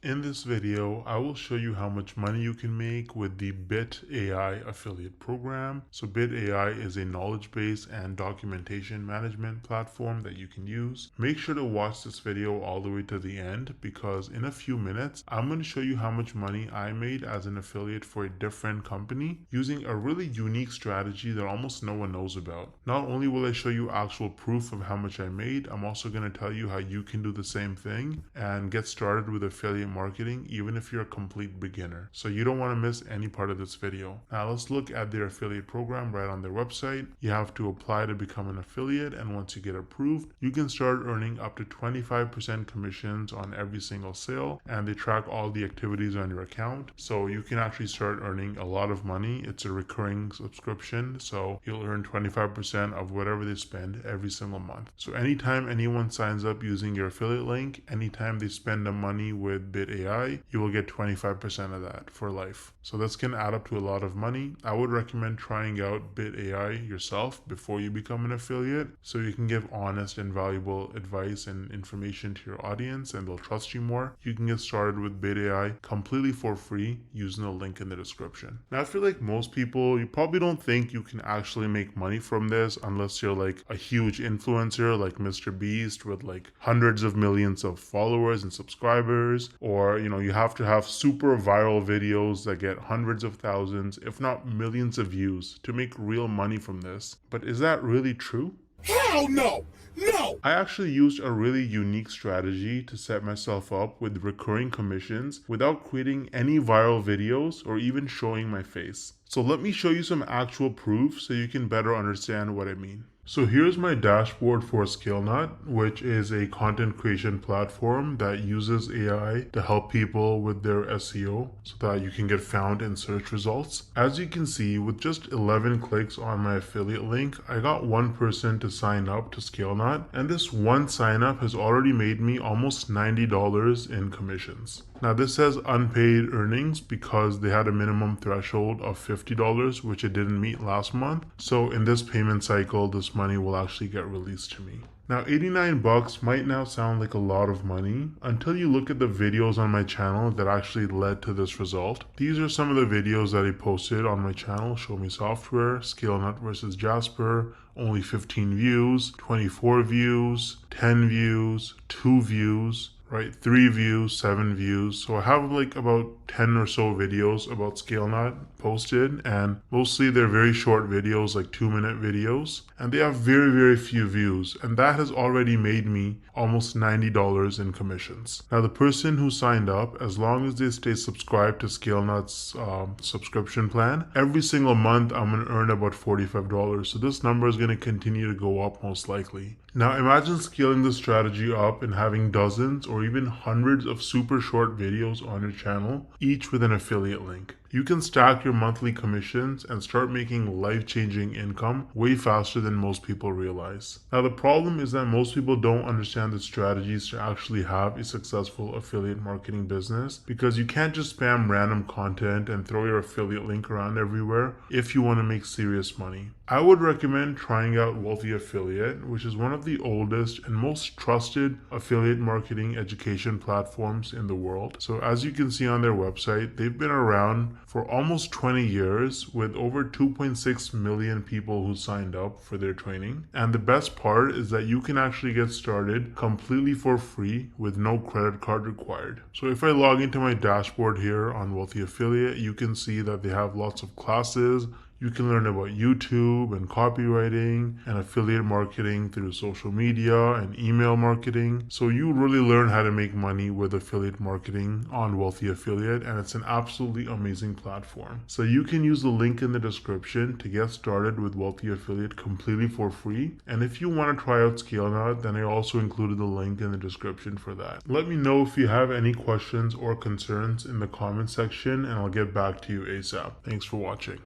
In this video, I will show you how much money you can make with the Bit AI affiliate program. So Bit AI is a knowledge-based and documentation management platform that you can use. Make sure to watch this video all the way to the end because in a few minutes, I'm going to show you how much money I made as an affiliate for a different company using a really unique strategy that almost no one knows about. Not only will I show you actual proof of how much I made, I'm also going to tell you how you can do the same thing and get started with affiliate marketing even if you're a complete beginner. So you don't want to miss any part of this video. Now let's look at their affiliate program right on their website. You have to apply to become an affiliate, and once you get approved, you can start earning up to 25% commissions on every single sale, and they track all the activities on your account. So you can actually start earning a lot of money. It's a recurring subscription, so you'll earn 25% of whatever they spend every single month. So anytime anyone signs up using your affiliate link, anytime they spend the money with Bit AI, you will get 25% of that for life. So this can add up to a lot of money. I would recommend trying out Bit AI yourself before you become an affiliate so you can give honest and valuable advice and information to your audience and they'll trust you more. You can get started with Bit AI completely for free using the link in the description. Now I feel like most people, you probably don't think you can actually make money from this unless you're like a huge influencer like Mr. Beast with like hundreds of millions of followers and subscribers, or you have to have super viral videos that get hundreds of thousands if not millions of views to make real money from this. But is that really true? Hell no! No! I actually used a really unique strategy to set myself up with recurring commissions without creating any viral videos or even showing my face. So let me show you some actual proof so you can better understand what I mean. So here's my dashboard for ScaleNut, which is a content creation platform that uses AI to help people with their SEO so that you can get found in search results. As you can see, with just 11 clicks on my affiliate link, I got one person to sign up to ScaleNut, and this one sign up has already made me almost $90 in commissions. Now this says unpaid earnings because they had a minimum threshold of $50, which it didn't meet last month. So in this payment cycle, this money will actually get released to me. Now 89 bucks might now sound like a lot of money until you look at the videos on my channel that actually led to this result. These are some of the videos that I posted on my channel: Show Me Software, ScaleNut versus Jasper, only 15 views, 24 views, 10 views, 2 views, right? 3 views, 7 views. So I have like about 10 or so videos about ScaleNut posted, and mostly they're very short videos, like 2-minute videos, and they have very few views, and that has already made me almost $90 in commissions. Now the person who signed up, as long as they stay subscribed to ScaleNut's subscription plan, every single month I'm going to earn about $45. So this number is going to continue to go up most likely. Now imagine scaling this strategy up and having dozens or even hundreds of super short videos on your channel, each with an affiliate link. You can stack your monthly commissions and start making life-changing income way faster than most people realize. Now the problem is that most people don't understand the strategies to actually have a successful affiliate marketing business, because you can't just spam random content and throw your affiliate link around everywhere if you want to make serious money. I would recommend trying out Wealthy Affiliate, which is one of the oldest and most trusted affiliate marketing education platforms in the world. So as you can see on their website, they've been around for almost 20 years with over 2.6 million people who signed up for their training. And the best part is that you can actually get started completely for free with no credit card required. So if I log into my dashboard here on Wealthy Affiliate, you can see that they have lots of classes. You can learn about YouTube and copywriting and affiliate marketing through social media and email marketing. So you really learn how to make money with affiliate marketing on Wealthy Affiliate, and it's an absolutely amazing platform. So you can use the link in the description to get started with Wealthy Affiliate completely for free. And if you want to try out ScaleNut, then I also included the link in the description for that. Let me know if you have any questions or concerns in the comment section, and I'll get back to you ASAP. Thanks for watching.